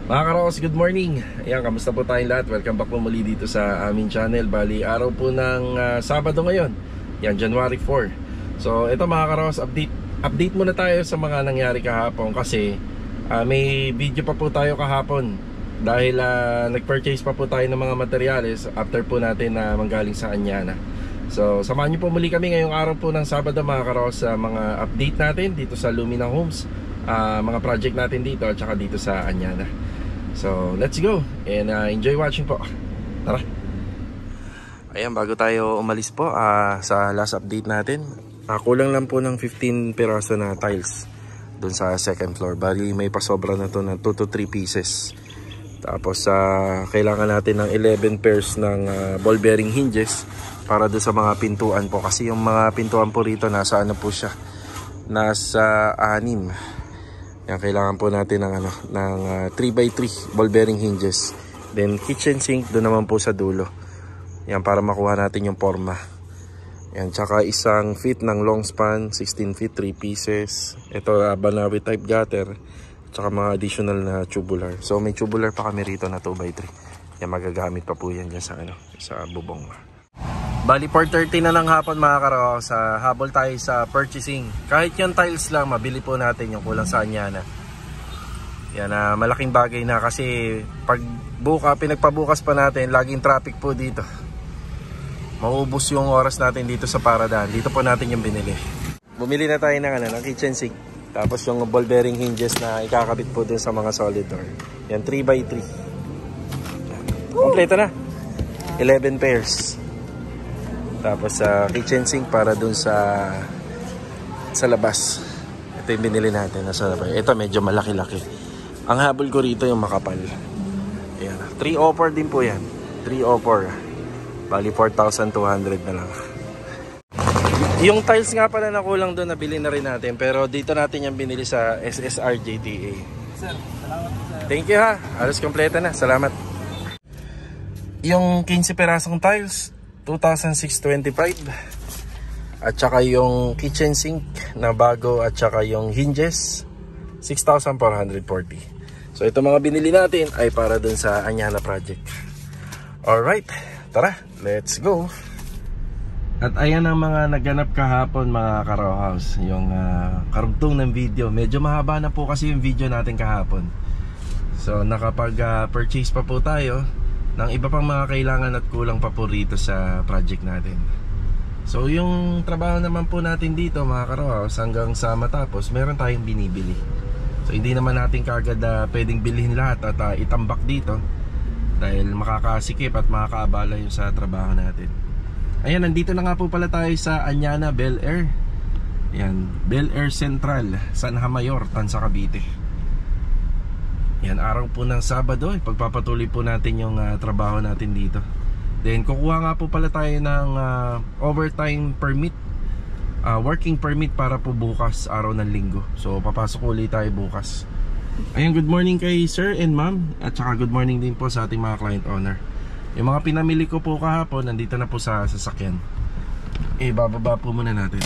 Mga karos, good morning. Ayan, kamusta po tayong lahat? Welcome back po muli dito sa aming channel. Bali, araw po ng Sabado ngayon. Yan, January 4. So, ito mga karos, update muna tayo sa mga nangyari kahapon. Kasi may video pa po tayo kahapon. Dahil nag-purchase pa po tayo ng mga materyales after po natin na manggaling sa Anyana. So, samahan niyo po muli kami ngayong araw po ng Sabado mga karos sa mga update natin dito sa Lumina Homes. Mga project natin dito at saka dito sa Anyana. So let's go and enjoy watching po. Tara. Ayan, bago tayo umalis po sa last update natin, kulang lang po ng 15 piraso na tiles dun sa second floor. Bali may pasobra na to ng 2 to 3 pieces. Tapos kailangan natin ng 11 pairs ng ball bearing hinges para dun sa mga pintuan po. Kasi yung mga pintuan po rito nasa ano po siya, nasa 6. Yan, kailangan po natin ng 3x3 ball bearing hinges. Then kitchen sink doon naman po sa dulo. Yan, para makuha natin yung forma. Yan, tsaka isang feet ng long span, 16 feet, 3 pieces. Ito Banawi type gutter. Tsaka mga additional na tubular. So may tubular pa kami rito na 2x3. Yan, magagamit pa po yan dyan sa bubong. Bali 4:30 na ng hapon mga karo, sa habol tayo sa purchasing. Kahit yung tiles lang, mabili po natin yung kulang sa Anyana. Yan, malaking bagay na kasi pag pinagpabukas pa natin, laging traffic po dito. Maubos yung oras natin dito sa Paradaan. Dito po natin yung binili. Bumili na tayo ng kitchen sink. Tapos yung ball bearing hinges na ikakabit po dun sa mga solid door. Yan, 3x3. Kompleto na. 11 pairs. Tapos kitchen sink para dun sa labas. Ito yung binili natin. Ito medyo malaki-laki. Ang habol ko rito yung makapal. Ayan. 3 offer din po yan. 3 offer. Bali 4,200 na lang. Yung tiles nga pala na kulang doon, nabili na rin natin. Pero dito natin yung binili sa SSR JTA. Sir, salamat po sir. Thank you ha. Alas kompleto na. Salamat. Yung 15 perasong tiles, 2,625. At saka yung kitchen sink na bago at saka yung hinges, 6,440. So ito mga binili natin ay para dun sa Anyana project. Alright, tara, let's go. At ayan ang mga naganap kahapon mga Karo House. Yung karugtong ng video. Medyo mahaba na po kasi yung video natin kahapon. So nakapag-purchase pa po tayo ng iba pang mga kailangan at kulang pa po rito sa project natin. So yung trabaho naman po natin dito mga Karawas, hanggang sa matapos meron tayong binibili. So hindi naman natin kagad pwedeng bilhin lahat at itambak dito, dahil makakasikip at makakaabala yung sa trabaho natin. Ayan, nandito na nga po pala tayo sa Anyana Bel Air. Ayan, Bel Air Central, Sanha Mayor, Tansa, Cavite. Yan, araw po ng Sabado, pagpapatuloy po natin yung trabaho natin dito. Then kukuha nga po pala tayo ng overtime permit, working permit para po bukas, araw ng Linggo. So papasok ulit tayo bukas. Ayan, good morning kay sir and ma'am. At saka good morning din po sa ating mga client owner. Yung mga pinamili ko po kahapon, nandito na po sa sasakyan. Bababa po muna natin.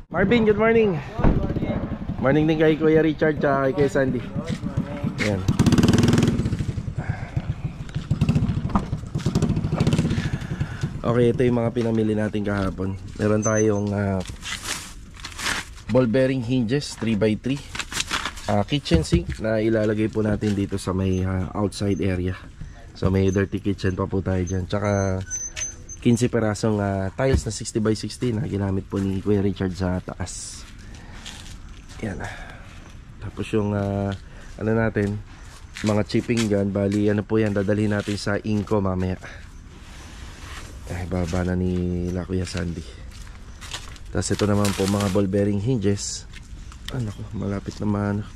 Marvin, good morning. Good morning. Morning din kay Kuya Richard at kay Sandy. Ayan. Okay, ito yung mga pinamili natin kahapon. Meron tayong ball bearing hinges 3x3, kitchen sink na ilalagay po natin dito sa may outside area. So may dirty kitchen pa po tayo dyan. Tsaka 15 perasong tiles na 60x60 na ginamit po ni Kuya Richard sa taas. Ayan. Tapos yung ano natin, mga chipping gun, bali ano po yan, dadalhin natin sa Inco mamaya. Baba na ni Kuya Sandy. Tapos ito naman po mga ball bearing hinges. Nako, malapit naman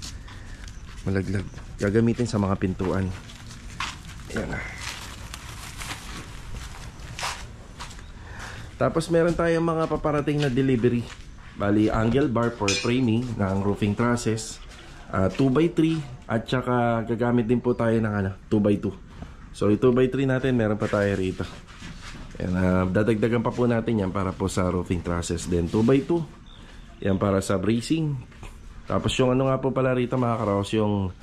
malaglag. Gagamitin sa mga pintuan. Ayan. Tapos meron tayong mga paparating na delivery. Bali angle bar for framing ng roofing trusses, 2x3 at saka gagamit din po tayo ng 2x2. So yung 2x3 natin meron pa tayo rito. Ayan, dadagdagan pa po natin yan para po sa roofing trusses. Then 2x2 yan para sa bracing. Tapos yung ano nga po pala rito mga karaos, yung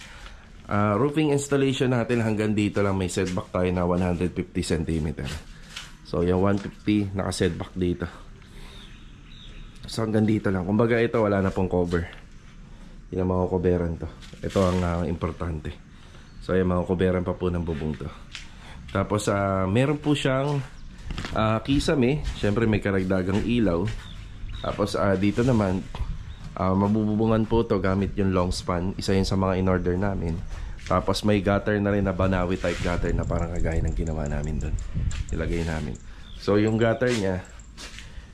Roofing installation natin hanggang dito lang, may setback tayo na 150 cm. So yung 150 naka setback dito. So hanggang dito lang. Kumbaga ito wala na pong cover. Yung mga coveran to. Ito ang importante. So yung mga coveran pa po ng bubong to. Tapos meron po siyang kisame. Syempre may karagdagang ilaw. Tapos dito naman mabububungan po to gamit yung long span. Isa yun sa mga in-order namin. Tapos may gutter na rin na Banawi type gutter na parang kagaya ng ginawa namin doon. Ilagay namin. So yung gutter niya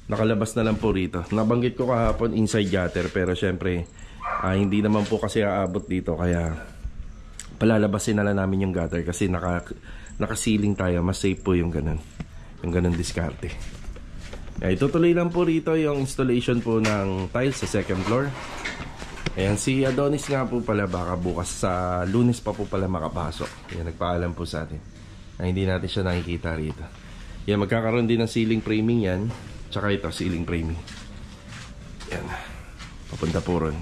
nakalabas na lang po rito. Nabanggit ko kahapon inside gutter, pero syempre hindi naman po kasi aabot dito, kaya palalabasin na lang namin yung gutter kasi naka-ceiling tayo. Mas safe po yung ganun. Yung ganun diskarte. Itutuloy lang po rito yung installation po ng tiles sa second floor. Ayan, si Adonis nga po pala baka bukas sa Lunes pa po pala makapasok. Ayan, nagpaalam po sa atin na hindi natin siya nakikita rito. Ayan, magkakaroon din ng ceiling framing yan. Tsaka ito, ceiling framing. Ayan, papunta po ron.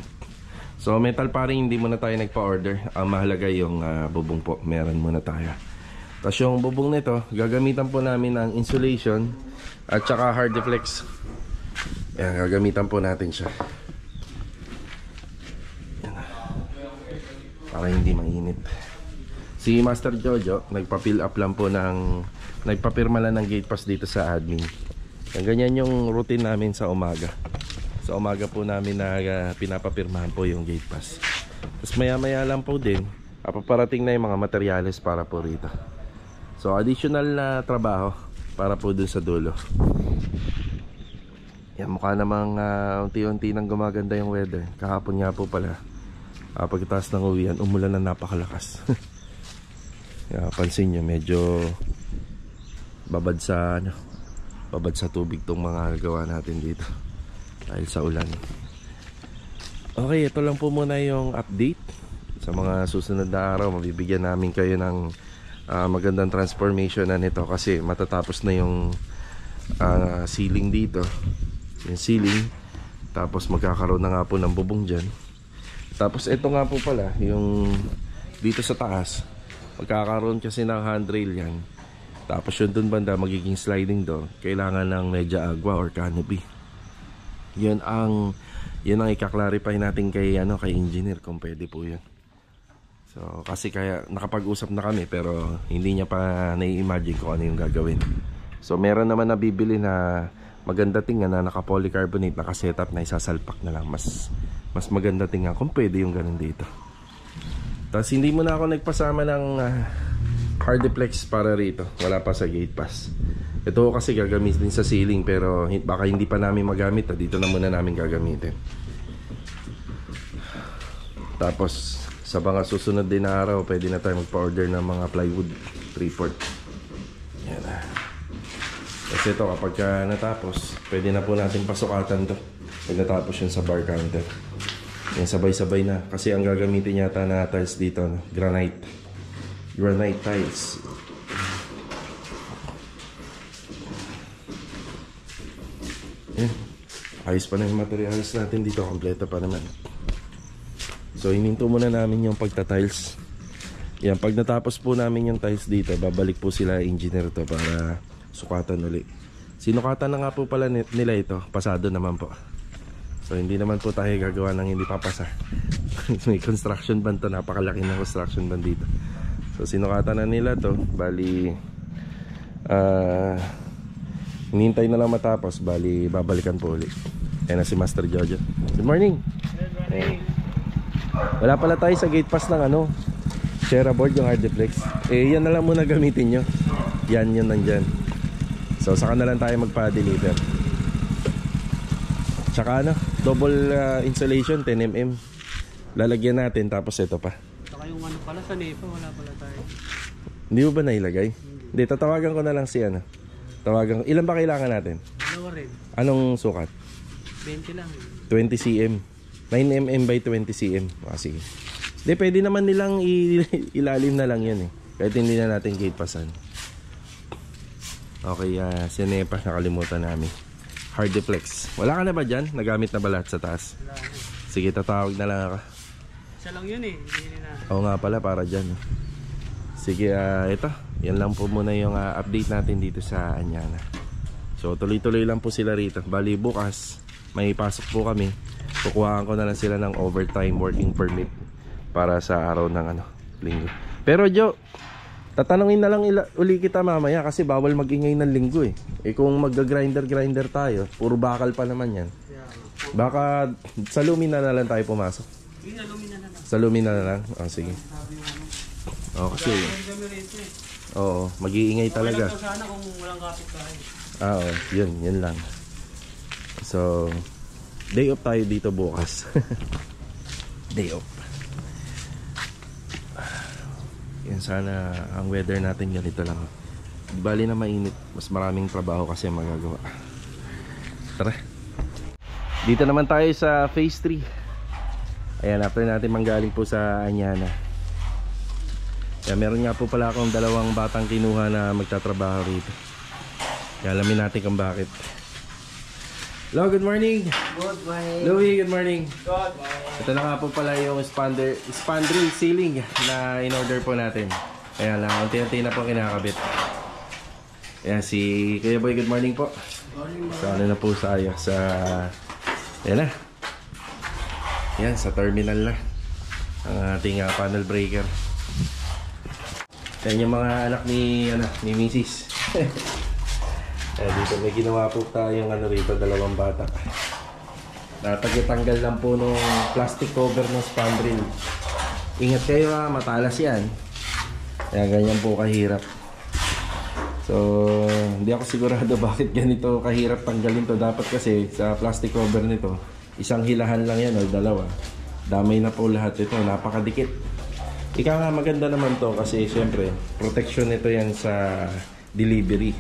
So metal paring hindi muna tayo nagpa-order. Ang mahalaga yung bubong po, meron muna tayo. Tapos yung bubong nito, gagamitan po namin ng insulation at saka hard deflex. Ayan, gagamitan po natin siya. Para hindi mainit. Si Master Jojo nagpa-fill up lang po nagpapirma lang ng gate pass dito sa admin. Yan, ganyan yung routine namin sa umaga. Sa umaga po namin na pinapapirmahan po yung gate pass. Tapos maya maya lang po din paparating na yung mga materyales para po rito. So additional na trabaho para po dun sa dulo. Yan, mukha namang unti-unti nang gumaganda yung weather. Kahapon nga po pala pagkatapos ng uwian, umulan na napakalakas. Pansin nyo, medyo babad sa tubig tong mga gawa natin dito dahil sa ulan. Okay, ito lang po muna yung update. Sa mga susunod na araw, mabibigyan namin kayo ng magandang transformation na nito kasi matatapos na yung ceiling dito. Yung ceiling. Tapos magkakaroon na nga po ng bubong dyan. Tapos ito nga po pala, yung dito sa taas, magkakaroon kasi ng handrail yan. Tapos yun dun banda, magiging sliding door. Kailangan ng media agua or canopy. Yun ang i-clarify natin kay engineer kung pwede po yun. So kasi kaya nakapag-usap na kami pero hindi niya pa nai-imagine kung ano yung gagawin. So meron naman nabibili na maganda tingnan na naka-polycarbonate, naka-setup na isasalpak na lang. Mas maganda tingnan kung pwede yung ganun dito. Tapos hindi mo na ako nagpasama ng hardiplex para rito. Wala pa sa gate pass. Ito kasi gagamitin sa ceiling pero baka hindi pa namin magamit. Dito na muna namin gagamitin. Tapos sa mga susunod din na araw, pwede na tayo magpa-order ng mga plywood 3/4. Yan na. Kasi ito kapag natapos, pwede na po natin pasukatan to. Pag natapos yun sa bar counter. Yan, sabay-sabay na. Kasi ang gagamitin yata na tiles dito, granite tiles. Yan. Ayos pa na yung materials natin dito. Kompleto pa naman. So hininto muna namin yung pagta-tiles. Yan, pag natapos po namin yung tiles dito, babalik po sila engineer to para sukatan uli. Sinukatan na nga po pala nila ito. Pasado naman po. So hindi naman po tayo gagawa ng hindi papasa. May construction band to, napakalaki ng construction band dito. So sinukatan na nila to. Bali hinintay na lang matapos. Bali babalikan po ulit. Ayan na si Master Jojo. Good morning. Good morning. Wala pala tayo sa gate pass ng Sierra board, yung hardiplex. Yan na lang muna gamitin nyo. Yan yun nandyan. So saka na lang tayo magpa-deliver. Tsaka double insulation 10mm lalagyan natin, tapos ito pa. Saka yung pala sa NEPA, wala pala tayo. Hindi mo ba nailagay? Hindi, tatawagan ko na lang si tawagan. Ilan ba kailangan natin? Dalawa rin. Anong sukat? 20 lang. 20 cm 9mm by 20 cm. Sige. Hindi, pwede naman nilang ilalim na lang yun kahit hindi na natin gate passan. Okay, si NEPA nakalimutan namin. Hardiplex. Wala ka na ba dyan? Nagamit na ba lahat sa taas? Wala. Sige, tatawag na lang ako. Isa lang yun eh. Hindi na. Oo nga pala, para dyan. Sige, ito. Yan lang po muna yung update natin dito sa Anyana. So tuloy-tuloy lang po sila rito. Bali bukas, may pasok po kami. Kukuhaan ko na lang sila ng overtime working permit para sa araw ng linggo. Pero Joe, tatanungin na lang uli kita mamaya kasi bawal magingay ng linggo eh. Kung mag-grinder tayo, puro bakal pa naman yan. Baka sa Lumina na lang tayo pumasok. Sa Lumina na lang? Oh, sige. Kasi oo, mag-iingay talaga. Sana kung walang kapit-bahay. Oo, yun lang. So, day off tayo dito bukas. Day off. Yan, sana ang weather natin ganito lang. Bali na mainit, mas maraming trabaho kasi magagawa. Tara. Dito naman tayo sa phase 3. Ayan, after natin manggaling po sa Anyana. Kaya meron nga po pala akong dalawang batang kinuha na magtatrabaho rito. Kaya alamin natin kung bakit. Hello, good morning. Good morning. Louie, good morning. Good morning. Ito na nga po pala yung spandrel ceiling na in-order po natin. Ayan lang, unti-unti na po kinakabit. Ayan si Kuya Boy, good morning po. Morning. Sa na po tayo sa... Ayan na. Ayan, sa terminal na. Ang ating panel breaker. Ayan yung mga anak ni Mrs. Dito may ginawa po tayong rito, dalawang bata. Natagtanggal lang po nung plastic cover ng spandrel. Ingat kayo matalas yan. Kaya ganyan po kahirap. So hindi ako sigurado bakit ganito kahirap tanggalin to. Dapat kasi sa plastic cover nito, isang hilahan lang yan o dalawa. Damay na po lahat ito, napakadikit. Ika nga maganda naman to kasi syempre protection nito yan sa delivery.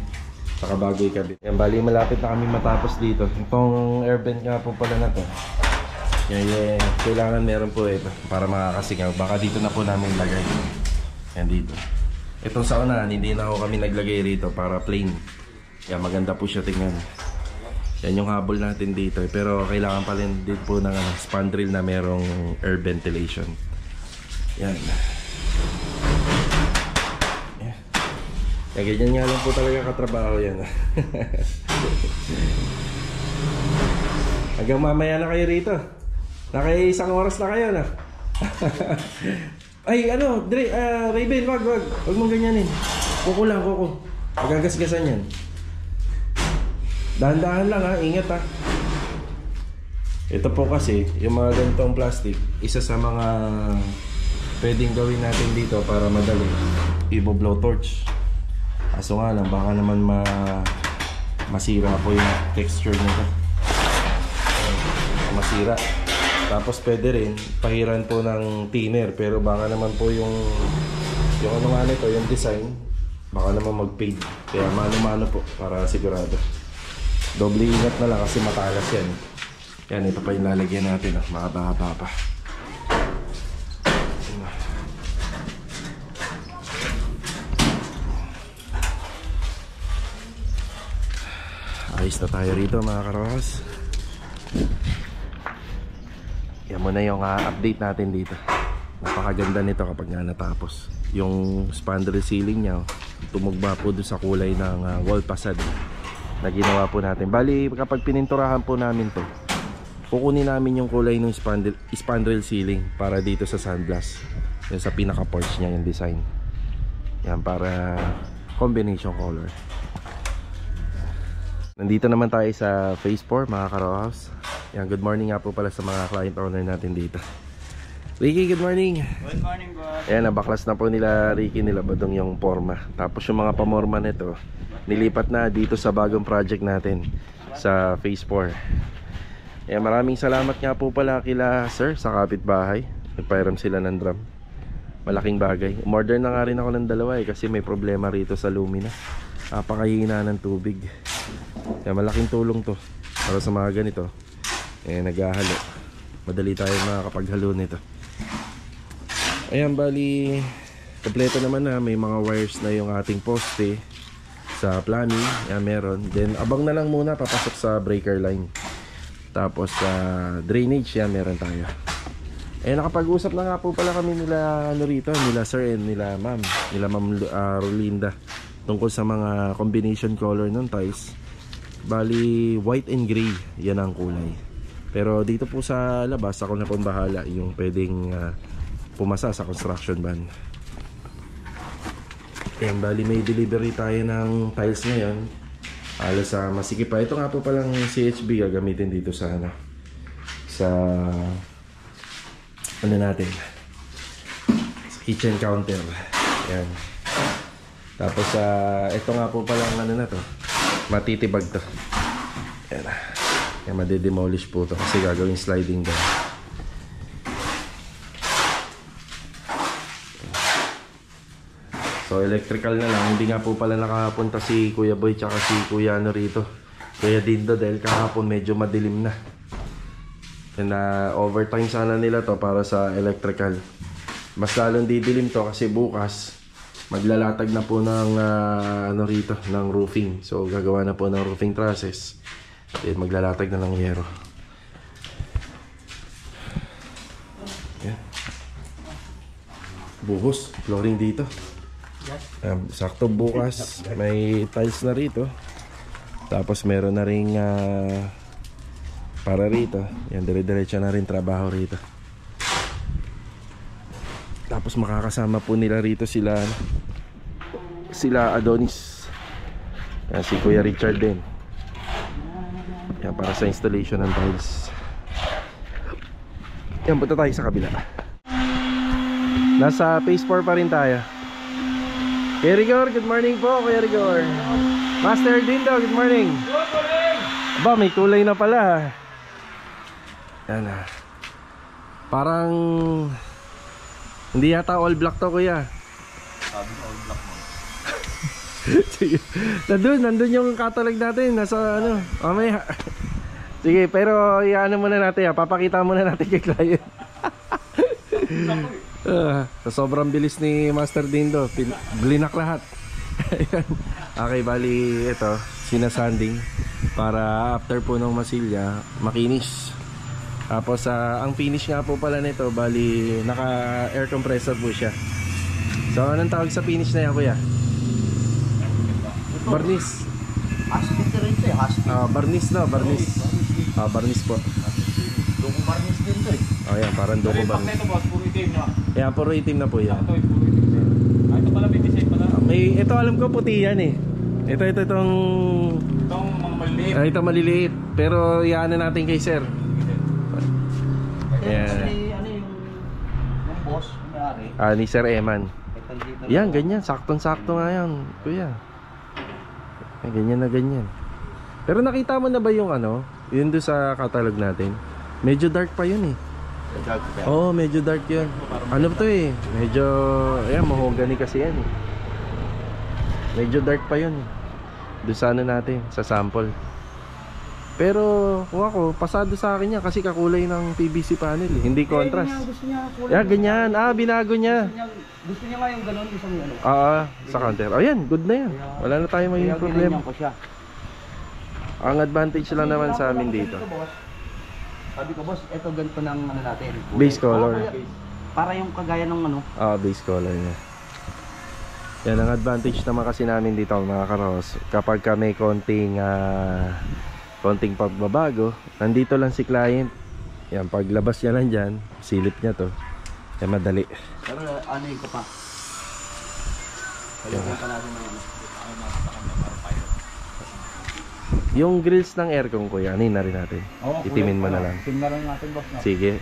Saka bago ikabit. Yan, bali malapit na kami matapos dito. Itong air vent nga po pala na to. Yan, kailangan meron po ito para makakasingaw. Baka dito na po namin lagay. Yan dito. Itong sa unahan, hindi na ako kami naglagay rito para plain. Yan, maganda po siya tingnan. Yan yung habol natin dito. Pero kailangan pa rin din po ng spandrel na merong air ventilation. Yan. Ganyan nga lang po talaga katrabaho yan. Hanggang mamaya na kayo rito. Naka-isang oras na kayo na. Ay Raven, wag mong ganyanin. Kuko lang, kuko. Magagasgasan yan. Dahan-dahan lang ingat Ito po kasi yung mga ganitong plastic, isa sa mga pwedeng gawin natin dito para madali, i-blow torch. Kaso nga lang, baka naman masira po yung texture nito. Masira. Tapos pwede rin pahiran po ng thinner, pero baka naman po yung nito, yung design, baka naman mag-fade. Kaya mano-mano po para sigurado. Doble ingat na lang kasi matalas yan. Yan, ito pa yung lalagyan natin, mahaba-haba pa. Ayos na tayo rito mga karohas. Yan muna yung update natin dito. Napakaganda nito kapag natapos. Yung spandrel ceiling nya tumugma po dun sa kulay ng wall facade na ginawa po natin. Bali kapag pininturahan po namin to, kukunin namin yung kulay ng spandrel ceiling para dito sa sandblast. Yung sa pinaka porch nya yung design. Yan para combination color. Nandito naman tayo sa phase 4 mga karohouse. Yan, good morning nga po pala sa mga client owner natin dito. Ricky, good morning. Good morning, boss. Ayan, nabaklas na po nila Ricky, nila Badong yung forma. Tapos yung mga pamorma nito, nilipat na dito sa bagong project natin sa phase 4. Ayan, maraming salamat nga po pala kila sir sa kapitbahay. Nagpairam sila ng drum. Malaking bagay. Umorder na nga rin ako ng dalawa kasi may problema rito sa Lumina. Napakahina ng tubig. Kaya malaking tulong to para sa mga ganito. Naghahalo. Madali tayo makakapaghalo nito. Ayan, bali kompleto naman na. May mga wires na yung ating poste sa plumbing. Ayan, meron. Then abang na lang muna papasok sa breaker line. Tapos sa drainage, yan meron tayo. Nakapag-usap na nga po pala kami nila ano rito, nila sir and nila ma'am Rolinda tungkol sa mga combination color ng tiles. Bali white and gray, yan ang kulay. Pero dito po sa labas ako na pong bahala yung pwedeng pumasa sa construction van. Ayan, bali may delivery tayo ng tiles ngayon. Alas sa masikip pa. Ito nga po palang CHB gagamitin dito sa ano natin, sa kitchen counter. Ayan. Tapos ito nga po palang ano na to, matitibag to. Ayan. Ayan, madedemolish po to kasi gagawin sliding down. So electrical na lang. Hindi nga po pala nakapunta si Kuya Boy tsaka si Kuya ano rito, Kuya Dindo, dahil kahapon medyo madilim na. And overtime sana nila to para sa electrical. Mas lalong didilim to kasi bukas maglalatag na po ng ano rito, ng roofing. So gagawa na po ng roofing trusses. Then maglalatag na ng yero. Yan. Buhos, flooring dito. Sakto bukas may tiles na rito. Tapos meron na ring para rito. Yan, dire-diretso na rin trabaho rito. Tapos makakasama po nila rito sila Adonis. Yan, si Kuya Richard din. Yan, para sa installation ng tiles. Yan, punta tayo sa kabila. Nasa phase 4 pa rin tayo. Kuya Rigor, good morning po, Kuya Rigor. Master Dindo, good morning. Good morning. Aba, may kulay na pala. Yan na. Parang hindi yata all black to, Kuya. Sabi ko all black mo. Sige. Nandun yung catalog natin. Nasa ano. Mamaya. Sige, pero iano muna natin. Papakita muna natin kay client. Sa sobrang bilis ni Master Dindo, blinak lahat. Okay, bali ito, sinasanding para after po ng masilya, makinis. Tapos ang finish nga po pala nito, bali naka air compressor po siya. So anong tawag sa finish na yan, Kuya? Barniz. Hashtag rin ito eh, hashtag. Barniz no, barniz. Barniz po. Doko barniz din ito eh. Yan, parang doko barniz. Ito boss, puro itim na. Yan, puro itim na po yan. Ito puro itim. Ito pala may design pala. Ito alam ko puti yan eh. Itong mga maliliit. Ito maliliit. Pero iyaano natin kay sir. Ano yung boss, may-ari? Ni Sir Eman. Yan, ganyan. Saktong-sakto nga yan, Kuya. Ganyan na ganyan. Pero nakita mo na ba yung ano? Yun doon sa catalog natin. Medyo dark pa yun eh. Oo, medyo dark yun. Ano to eh? Medyo, ayan, mahogany kasi yan eh. Medyo dark pa yun. Doon sa ano natin, sa sample. Pero kung ako, pasado sa akin yan kasi kakulay ng PVC panel eh. Hindi contrast. Gusto niya kulay. Yeah, ganyan. Binago niya. Gusto niya nga yung gano'n, isang ano. Sa counter. Ayan, good na yan. Wala na tayong maging problema. Ko siya. Ang advantage lang naman sa amin dito. Sabi ko, boss, ito ganito ng ano natin. Base color. Para yung kagaya ng ano. Base color niya. Yan ang advantage naman kasi namin dito mga karos. Kapag ka may konting pagbabago, nandito lang si client. Yan, paglabas niya lang dyan, silip niya to. Yan, madali. Pero ano yung pa? Palitan pa natin ng yung grills ng aircon, Kuya, anin na rin natin. Itimin mo na lang. Itim na lang natin, boss. No? Sige.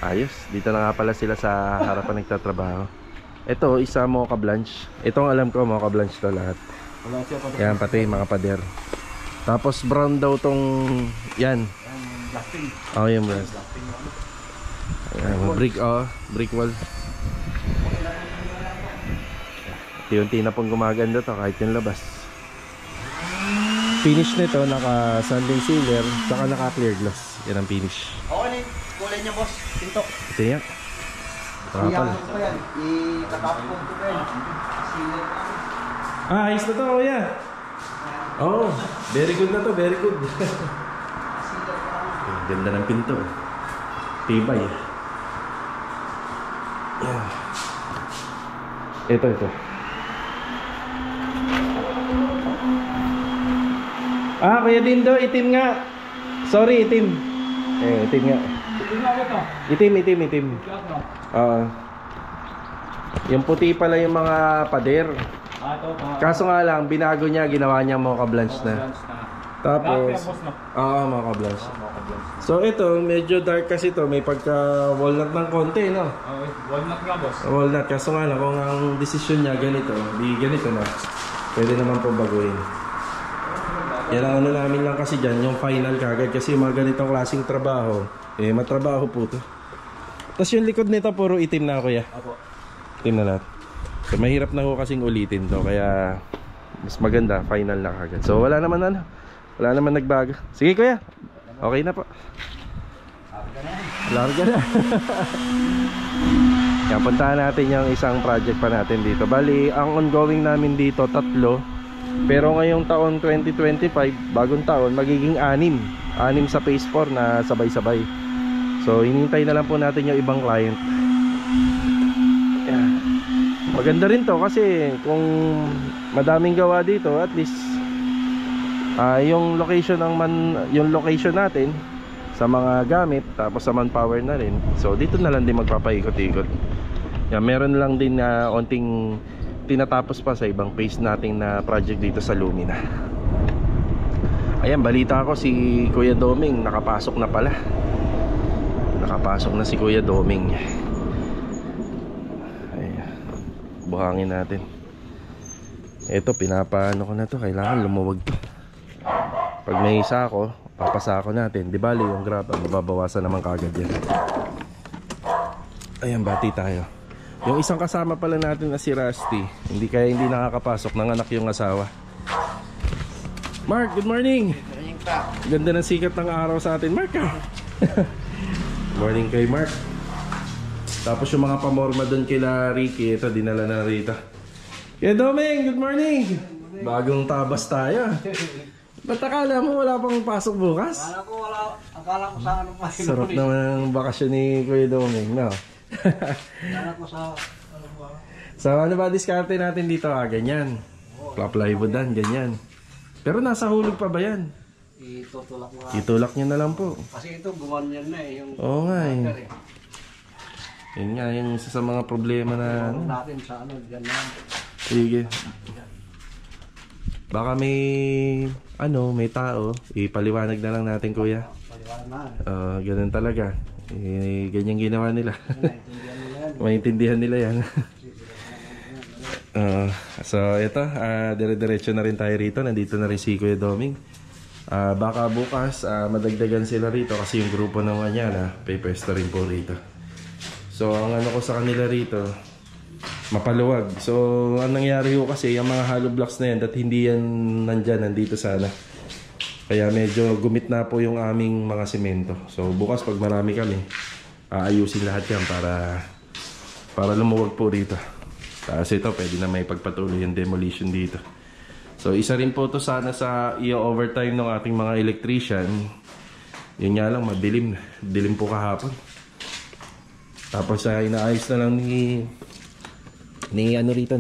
Ayos. Dito na nga pala sila sa harapan nagtatrabaho. Ito, isa mocha blanche. Itong alam ko, mocha blanche to lahat. Yan, pati mga pader. Tapos brown daw tong yan. Blasting. Yung brass. Brick, brick wall. Unti-unti na pong gumaganda to kahit yung labas. Finish nito, naka sanding sealer, saka naka clear gloss. Yan ang finish. Okay na kulay niya, boss. Pinto. Ito yan. Kapal. Itatapon ko pa yan. Ayos na to, Kuya. Very good na to, very good. Ganda ng pinto. Tibay. Yan. Ito. Kuya Dindo, itim nga. Sorry, itim. Itim nga. Itim. Yung puti pala yung mga pader. Kaso nga lang, binago niya, ginawa niya mocha blanch na. Tapos, mocha blanch. So ito, medyo dark kasi ito. May pagka walnut ng konti, no? Walnut nga, boss. Walnut. Kaso nga lang, kung ang desisyon niya ganito, di ganito na. Pwede naman po baguhin. Yan ang ano namin lang kasi dyan, yung final kagad. Kasi mga ganitong klaseng trabaho, matrabaho po to. Tapos yung likod nito, puro itim na, kuya. Apo. Itim na lahat. So mahirap na ho kasing ulitin to. Kaya mas maganda, final na kagad. So wala naman nagbago. Sige kuya, okay na po. Larga na. Yan, puntahan natin yung isang project pa natin dito. Bali, ang ongoing namin dito, 3. Pero ngayong taon 2025, bagong taon, magiging 6 sa phase 4 na sabay-sabay. So hinintay na lang po natin yung ibang client. Yan. Maganda rin to kasi kung madaming gawa dito, at least yung location natin sa mga gamit, tapos sa manpower na rin. So dito na lang din magpapaikot-ikot. Yan, meron lang din na onting tinatapos pa sa ibang phase nating na project dito sa Lumina. Ayan, balita ko si Kuya Doming nakapasok na pala. Nakapasok na si Kuya Doming. Ayan, buhangin natin. Ito, pinapaano ko na to. Kailangan lumuwag to. Pag may sako, papasako natin. Di bali yung grab, mababawasan naman kagad yan. Ayan, bati tayo. Yung isang kasama pala natin na si Rusty, hindi nakakapasok, nanganak yung asawa. Mark, good morning. Good morning pa. Ganda ng sikat ng araw sa atin, Mark. Morning kay Mark. Tapos yung mga pamorma doon kila Ricky, ito dinala na rito. Kaya Doming, good morning. Bagong tabas tayo. Ba't akala mo wala pang pasok bukas? Akala ko sa ano pa. Sarap naman ang bakasyon ni Kuya Doming, no? Akala ko sa ano ba? So ano ba diskarte natin dito? Ganyan. Plywood-an, ganyan. Pero nasa hulog pa ba yan? Itutulak mo. Itulak nyo na lang po. Kasi ito gumanyan na eh. Yung Oo nga eh. Yun nga, yung isa sa mga problema na ano natin sa ano, dyan na. sige. Baka may tao, ipaliwanag na lang natin kuya. Paliwanag. Ganun talaga. Ganyan ginawa nila. Maintindihan nila yan. So ito, dire-diretso na rin tayo rito. Nandito na rin si Kuya Doming. Baka bukas madagdagan sila rito kasi yung grupo ng Anyala pepesta rin po rito. So ang ano ko sa kanila rito, mapaluwag. So ang nangyari ko kasi yung mga hollow blocks na yan, that hindi yan nandito sana. Kaya medyo gumit na po yung aming mga semento. So bukas pag marami kami, aayusin lahat yan para lumuwag po rito. Tapos ito, pwede na may pagpatuloy yung demolition dito. So isa rin po to sana sa i-overtime ng ating mga electrician. Yun nga lang, madilim. Dilim po kahapon. Tapos inaayos na lang ni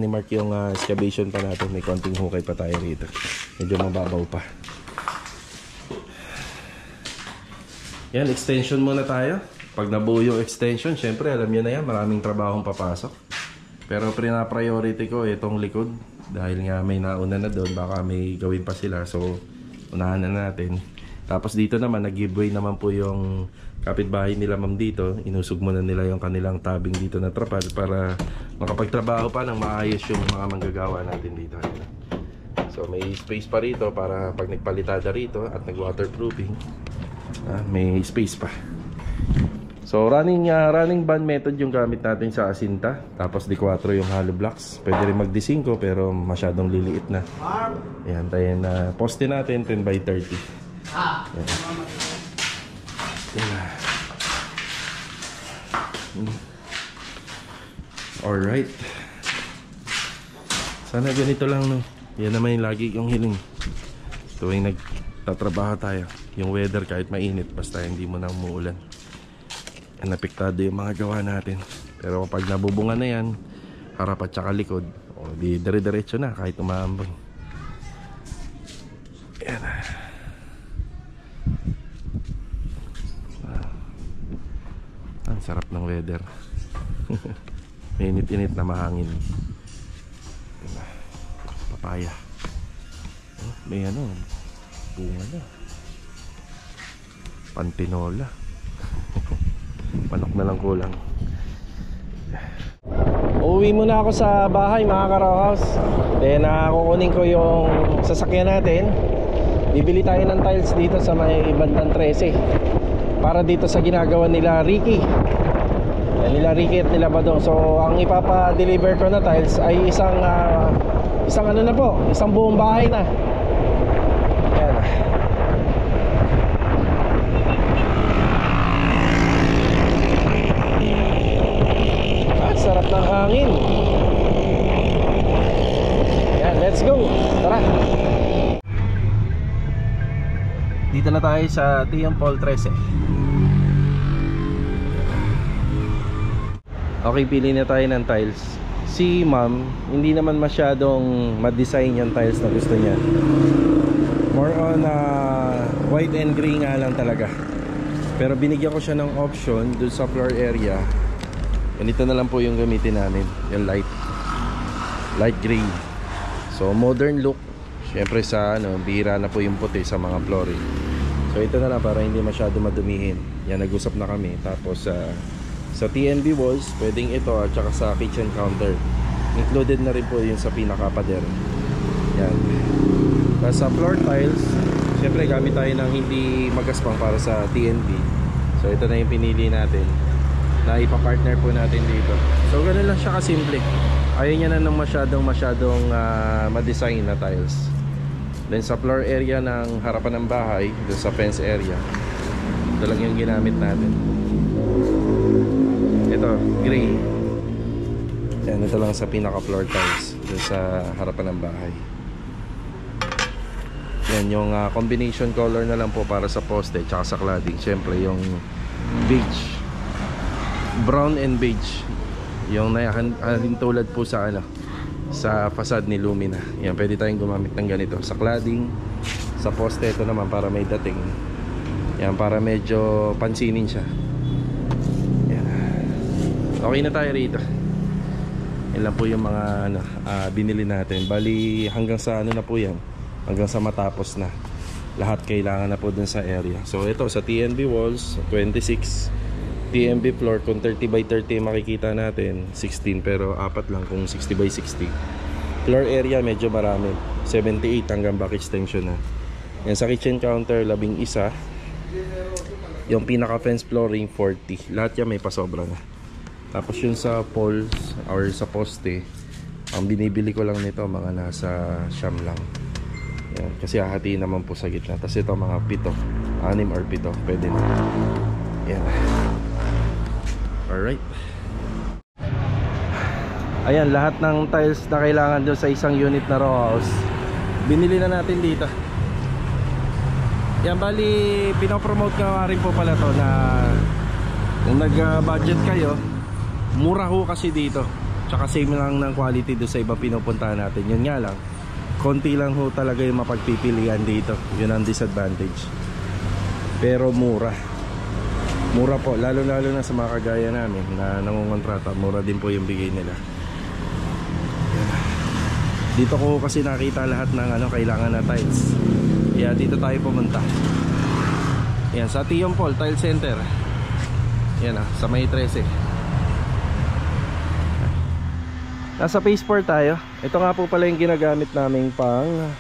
Mark yung excavation pa natin. May konting hukay pa tayo rito. Medyo mababaw pa. Yan, extension muna tayo. Pag nabuo yung extension, syempre alam nyo na yan, maraming trabahong papasok. Pero priority ko itong likod. Dahil nga may nauna na doon, baka may gawin pa sila. So, unahan na natin. Tapos dito naman, nag-giveaway naman po yung kapitbahay nila ma'am dito. Inusog muna nila yung kanilang tabing dito na trapal para makapagtrabaho pa ng maayos yung mga manggagawa natin dito. So, may space pa rito para pag nagpalitada rito at nag-waterproofing, may space pa. So running band method yung gamit natin sa asinta. Tapos D4 yung hollow blocks. Pwede rin mag D5 pero masyadong liliit na. Ayan, tayo na poste natin 10x30. Alright. Sana ganito lang, no. Yan naman yung lagi yung hiling tuwing nagtatrabaho tayo. Yung weather kahit mainit, basta hindi mo na umuulan. Napiktado yung mga gawa natin. Pero pag nabubunga na yan, harap at saka likod, o di dire-diretso na kahit umaambon. Yan. Ang sarap ng weather. Init-init na mahangin. Papaya. Oh, may ano, bunga na. Pantinola. Manok na lang kulang. Uuwi muna ako sa bahay mga ka-Raw House. Then kukunin ko yung sasakyan natin. Bibili tayo ng tiles dito sa may Bandang 13 para dito sa ginagawa nila Ricky. Nila Ricky at nila Badong. So ang ipapa-deliver ko na tiles ay isang ano na po, isang buong bahay na. Ayan. Sarap ng hangin. Ayan, let's go. Tara. Dito na tayo sa Tion Paul 13. Okay, pili na tayo ng tiles. Si ma'am, hindi naman masyadong ma-design yung tiles na gusto niya. More on white and gray nga lang talaga. Pero binigyan ko siya ng option dun sa floor area. Ganito na lang po yung gamitin namin, yung light gray. So modern look. Siyempre sa bihira na po yung puti sa mga flooring. So ito na lang para hindi masyado madumihin. Yan, nag-usap na kami. Tapos sa TNB walls, pwedeng ito at saka sa kitchen counter. Included na rin po yun sa pinaka-pader. Yan. Tapos sa floor tiles, siyempre gamit tayo ng hindi magaspang para sa TNB. So ito na yung pinili natin na ipapartner po natin dito. So ganun lang siya kasimple. Ayaw niya na ng masyadong ma-design na tiles. Then sa floor area ng harapan ng bahay, doon sa fence area, ito lang yung ginamit natin. Ito, gray. Yan, ito lang sa pinaka floor tiles doon sa harapan ng bahay. Yan yung combination color na lang po para sa poste tsaka sa cladding. Siyempre yung beige, brown and beige, yung tulad po sa sa facade ni Lumina. Yan, pwede tayong gumamit ng ganito sa cladding, sa poste. Ito naman para may dating. Yan, para medyo pansinin siya. Yan. Okay na tayo rito. Yan lang po yung mga binili natin. Bali hanggang sa na po yan, hanggang sa matapos na lahat. Kailangan na po dun sa area. So ito sa TNB walls 26, TNB floor kung 30 by 30 makikita natin 16, pero apat lang kung 60 by 60. Floor area medyo marami, 78 hanggang back extension na. Yan sa kitchen counter 11, yung pinaka fence flooring 40. Lahat yan may pasobra na. Tapos yun sa poles or sa poste, ang binibili ko lang nito mga nasa siyam lang. Yan, kasi hahatiin naman po sa gitna. Tapos ito mga 7, 6 or 7 pwede na. Yan. Alright. Ayan, lahat ng tiles na kailangan doon sa isang unit na row house, binili na natin dito. Yan, bali pinopromote ko rin po pala to na kung nag-budget kayo, mura ho kasi dito. Tsaka same lang ng quality doon sa iba pinupuntahan natin. Yun nga lang, konti lang ho talaga yung mapagpipilian dito. Yun ang disadvantage. Pero mura. Mura po, lalo na sa mga kagaya namin na nangungontrata, mura din po yung bigay nila. Dito ko kasi nakita lahat ng kailangan na tiles. Kaya dito tayo pumunta. Yan, sa Tion Paul Tile Center. Yan sa May 13. Nasa phase 4 tayo. Ito nga po pala yung ginagamit namin pang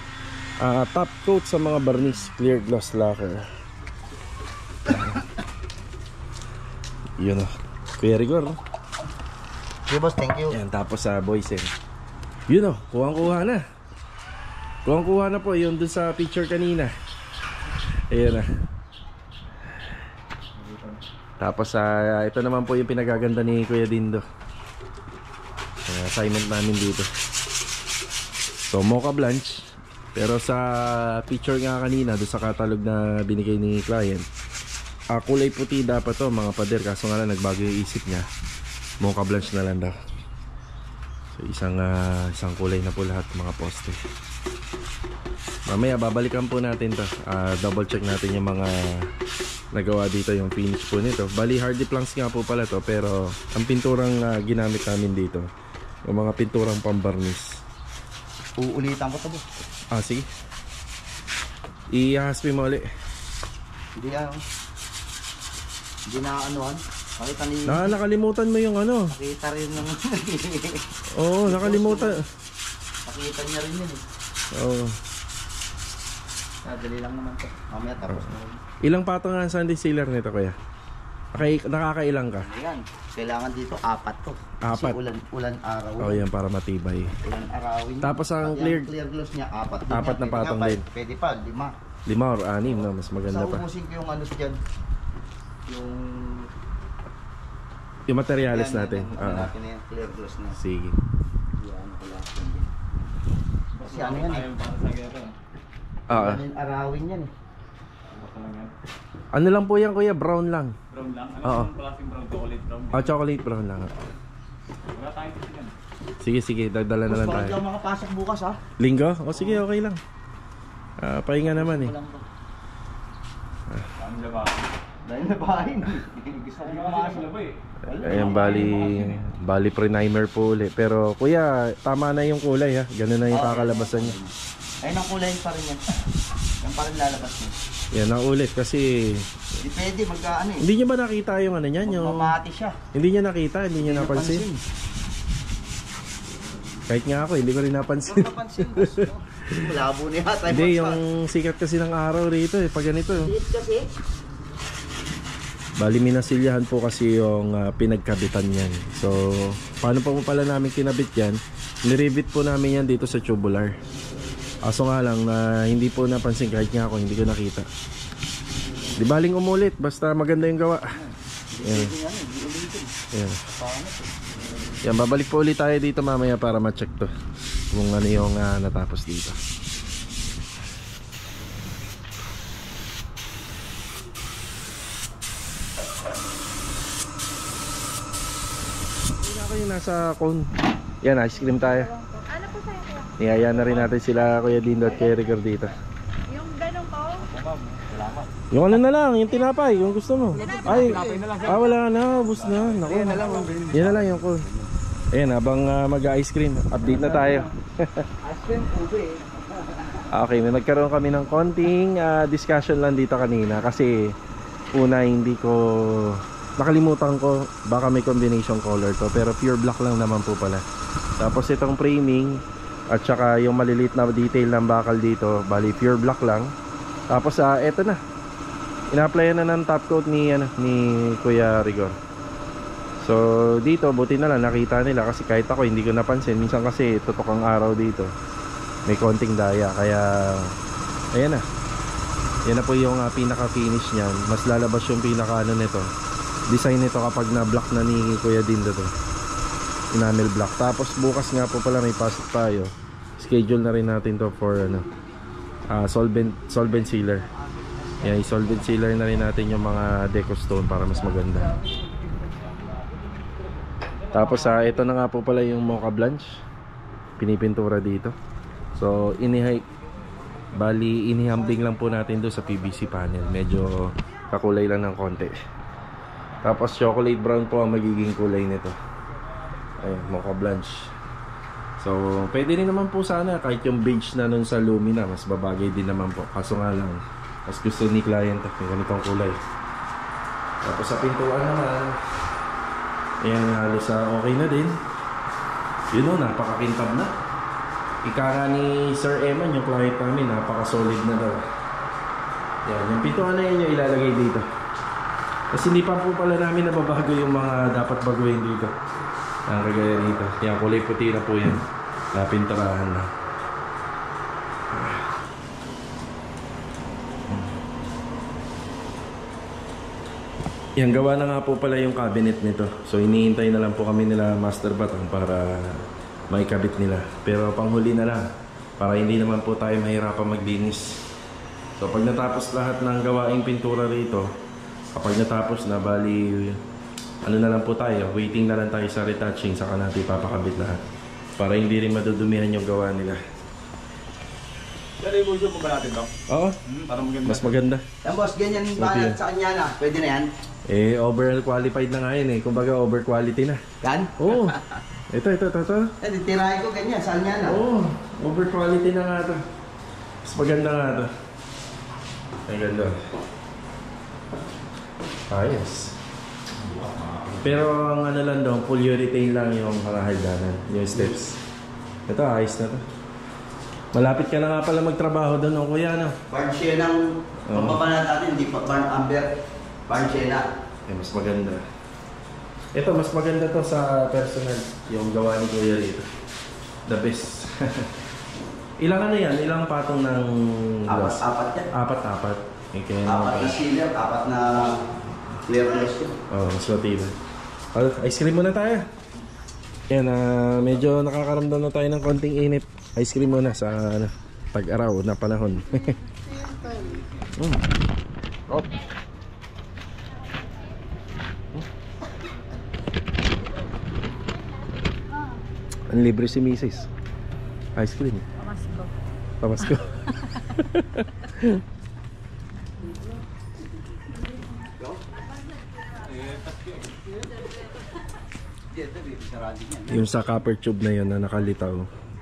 top coat sa mga barniz, clear gloss lacquer. Yun Kuya Rigor. Okay boss, thank you. Yan, tapos sa Boysen. Yun kuhang-kuha na. Kuhang-kuha na po yung dun sa picture kanina. Ayan na. Tapos ito naman po yung pinagaganda ni Kuya Dindo. Assignment namin dito. So mocha blanche. Pero sa picture nga kanina dun sa catalog na binigay ni client, kulay puti dapat to mga pader, kaso nga lang nagbago yung isip niya. Mocha blanch na lang daw. So isang kulay na po lahat mga poste. Mamaya babalikan po natin to. Double check natin yung mga nagawa dito, yung finish po nito. Bali hardy planks nga po pala to, pero ang pinturang ginamit namin dito, yung mga pinturang pambarnis. Uulitan ko to, boss. Sige. I-haspi mo ulit. Hindi na anuhan. Nakita ni... Nakalimutan mo yung ano. Nakita rin ng... Oo, nakalimutan. Nakita niya rin yun eh. Oo. Dali lang naman to. Mamaya tapos na rin. Ilang patong nga ang Sunday sealer nito kuya? Nakakailang ka? Ayan. Kailangan dito 4 to. 4. Kasi ulan araw. Oo, yan para matibay. Ulan arawin. Tapos ang Pati clear gloss niya 4 din. 4 na patong din. Pwede pa 5. 5 or 6 no, mas maganda pa. Sa ubusin ko yung ano dyan. Yung materials natin. Ano natin na yung clear gloss na. Sige. Yan, lahat yun din. Kasi ano yan eh. Ano yung arawin yan eh. Ano lang po yan kuya? Brown lang. Brown lang? Oo. Anong klaseng brown? Chocolate brown? Chocolate brown lang. Wala tayong titigan. Sige, dagdala na lang Baka hindi tayo. ako makapasok bukas ha. Linggo? Sige, okay lang. Pahinga naman eh. Walang ba? Saan laba? Dahil na bahay. Gusto ko pumasok. Laba eh. Ayan, bali pre-nimer po ulit. Pero kuya, tama na yung kulay ha. Ganun na yung kakalabasan niya. Ayun ang kulay pa rin yan. Yan pa rin lalabas niya. Yan na ulit kasi Hindi pwede magkaano eh. hindi niya ba nakita yung ano niyan? Yung... Mamati siya. Hindi niya nakita, hindi niya napansin. Kahit nga ako, hindi ko rin napansin. Hindi napansin. Malabo na yata. Hindi, yung sikat kasi ng araw rito eh, pag ganito. Liit kasi. Bali minasilyahan po kasi yung pinagkabitan yan. So, paano pa po pala namin kinabit yan? Niribit po namin yan dito sa tubular. Aso nga lang na hindi po napansin, kahit nga ako, hindi ko nakita. Di baling umulit, basta maganda yung gawa. Yan. Yan. Yan, babalik po ulit tayo dito mamaya para ma-check to. Kung ano yung natapos dito. Hindi na kayo nasa cone. Yan, ice cream tayo. Ano po sa'yo kuya? Niyaya na rin natin sila Kuya Dindo at Kuya Rigor dito. Yung ganun ko? Yung ano na lang, yung tinapay, kung gusto mo. Ay, wala na, ubos na. Naku. Yan na lang yung cone. Ayan, habang mag-ice cream, update na tayo. Ice cream ube. Okay, may nagkaroon kami ng konting discussion lang dito kanina. Kasi una, hindi ko nakalimutan ko, baka may combination color to, pero pure black lang naman po pala. Tapos itong framing at saka yung maliliit na detail ng bakal dito, bali pure black lang. Tapos eto na, ina-applyan na ng top coat ni Kuya Rigor. So dito buti na lang nakita nila, kasi kahit ako hindi ko napansin. Minsan kasi tutok ang araw dito, may konting daya, kaya ayan na. Yan na po yung pinaka finish niyan. Mas lalabas yung pinaka ano nito, design nito kapag na black na ni Kuya Dindo to, enamel black. Tapos bukas nga po pala may pasok tayo. Schedule na rin natin to for solvent sealer. Yan, i-solvent sealer na rin natin yung mga deco stone para mas maganda. Tapos ito na nga po pala yung mocha blanch, pinipintura dito. So inihambing lang po natin doon sa PVC panel. Medyo kakulay lang ng konti. Tapos chocolate brown po ang magiging kulay nito. Ayun, mocha blanch. So pwede rin naman po sana kahit yung beige na nun sa Lumina, mas babagay din naman po. Kaso nga lang, mas gusto ni client yung ganitong kulay. Tapos sa pintuan naman, ayan, halos okay na din. Yun o, napakakintab na. Ika nga ni Sir Eman, yung client namin, napaka-solid na daw. Yan, yung pintuan na yun yung ilalagay dito. Kasi hindi pa po pala namin nababago yung mga dapat baguhin dito. Ang kagaya rito. Yan, kulay puti na po yan. Napinturahan na. Yan, gawa na nga po pala yung cabinet nito. So hinihintay na lang po kami nila Master Batang para maikabit nila. Pero panghuli na lang, para hindi naman po tayo mahirapan maglinis. So pag natapos lahat ng gawaing pintura rito, kapag natapos na, bali ano na lang po tayo, waiting na lang tayo sa retouching, saka natin papakabit lahat. Para hindi rin madudumihan yung gawa nila. Pero yung uso mo ba natin, Doc? Oo, Para maganda. mas maganda. Yan boss, ganyan banat sa kanya na. Pwede na yan. Overqualified na nga yun kumbaga overquality na. Yan? Oo. Ito. Eh, titirahin ko ganyan sa kanya na. Oo, overquality na nga ito. Mas maganda nga ito. Ang ganda. Ayos. Pero ang ano lang doon, full urethane lang yung hagdanan, yung steps. Ito, ayos na to. Malapit ka na nga pala magtrabaho doon, kuya, no? Barn share ng pagpapanat natin, hindi pa barn amber. Barn share na. Mas maganda. Ito, mas maganda to sa personal, yung gawa ni kuya rito. The best. Ilang ano yan? Ilang patong ng glass? Apat yan. Apat. Okay, Apat na sealer, apat na clear glass yun. mas matibay. Ice cream muna tayo. Yan, medyo nakakaramdam na tayo ng konting init. Ice cream muna sa tag-araw na panahon. Oh. Ang libre si Mrs. Ice cream. Pamasko. Yung sa copper tube na yun na nakalitaw,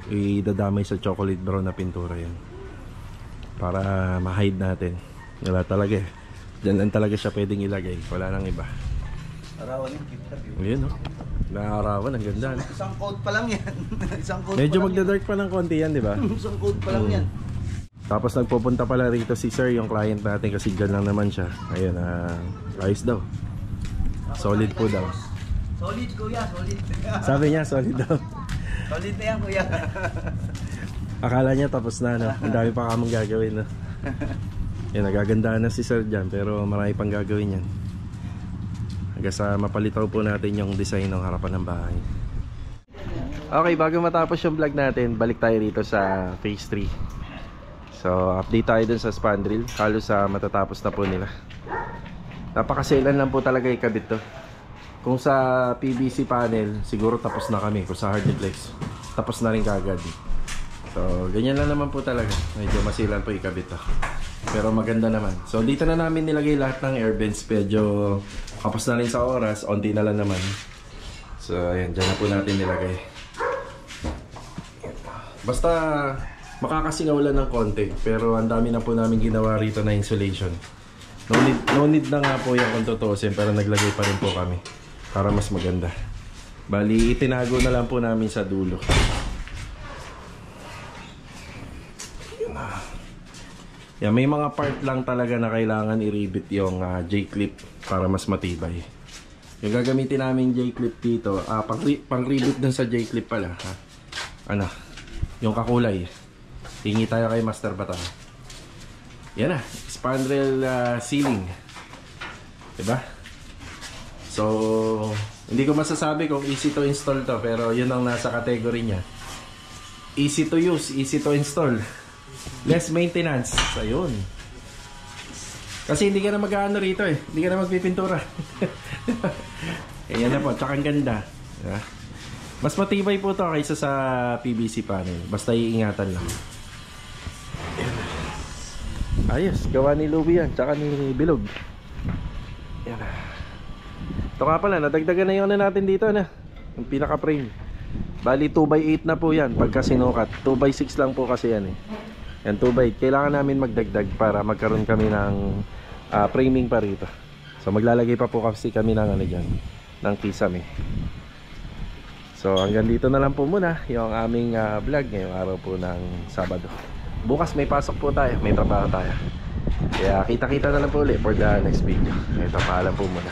idadamay sa chocolate brown na pintura yun. Para ma-hide natin. Wala talaga eh. Diyan lang talaga siya pwedeng ilagay. Wala nang iba. Arawan yung gift card yun. Ayun, no? Naarawan, ang ganda. No? Isang coat pa lang yan. Isang coat Medyo pa lang magda-dark pa ng konti yan, di ba? yan. Isang coat pa lang yan. Tapos nagpupunta pala rito si Sir, yung client natin, kasi dyan lang naman siya. Ayun, ayos daw. Solid po daw. Solid kuya, solid. Sabi niya, solid daw. Solid na yan kuya. Akala niya tapos na, no? Ang dami pa kamang gagawin, no? Yan, nagagandahan na si Sir dyan, pero marami pang gagawin yan. Hanggang sa mapalitaw po natin yung design ng harapan ng bahay. Okay, bago matapos yung vlog natin, balik tayo rito sa phase 3. So, update tayo dun sa spandrel. Halos matatapos na po nila. Napakaselan lang po talaga ikabit to. Kung sa PVC panel, siguro tapos na kami. Kung sa hardiplex, tapos na rin kagad. So, ganyan lang naman po talaga. Medyo masilan po ikabit to. Pero maganda naman. So, dito na namin nilagay lahat ng air vents. Medyo kapos na rin sa oras. Onti na lang naman. So, ayan. Dyan na po natin nilagay. Basta makakasingaw lang ng konti. Pero ang dami na po namin ginawa rito na insulation. No need na nga po yan kung tutuusin. Pero naglagay pa rin po kami. Para mas maganda. Bali, itinago na lang po namin sa dulo. Yeah, may mga part lang talaga na kailangan i-rivet yung J-clip para mas matibay. Yung gagamitin namin J-clip dito, pang-rivet dun sa J-clip pala. Ano, yung kakulay. Hingi tayo kay Master Batang. Yan na, spandrel sealing. Diba? So, hindi ko masasabi kung easy to install to, pero yun ang nasa category niya. Easy to use, easy to install. Less maintenance. Ayun. Kasi hindi ka na mag-ano rito eh. Hindi ka na magpipintura. Ayan na po. Tsaka ang ganda. Yeah. Mas matibay po to kaysa sa PVC panel. Basta iingatan lang. Ayos. Gawa ni Luby yan. Tsaka ni Bilog. Ayan na. Ito nga pala. Nadagdagan na yung ano natin dito na. Yung pinaka-frame. Bali 2x8 na po yan. Pagka sinukat. 2x6 lang po kasi yan eh. Yan 2x8. Kailangan namin magdagdag para magkaroon kami ng framing pa rito. So maglalagay pa po kasi kami ng ano dyan, ng kisame. So hanggang dito na lang po muna yung aming vlog ngayong araw po ng Sabado. Bukas may pasok po tayo, may trabaho tayo. Kaya kita-kita na lang po ulit for the next video. Ito, paalam po muna.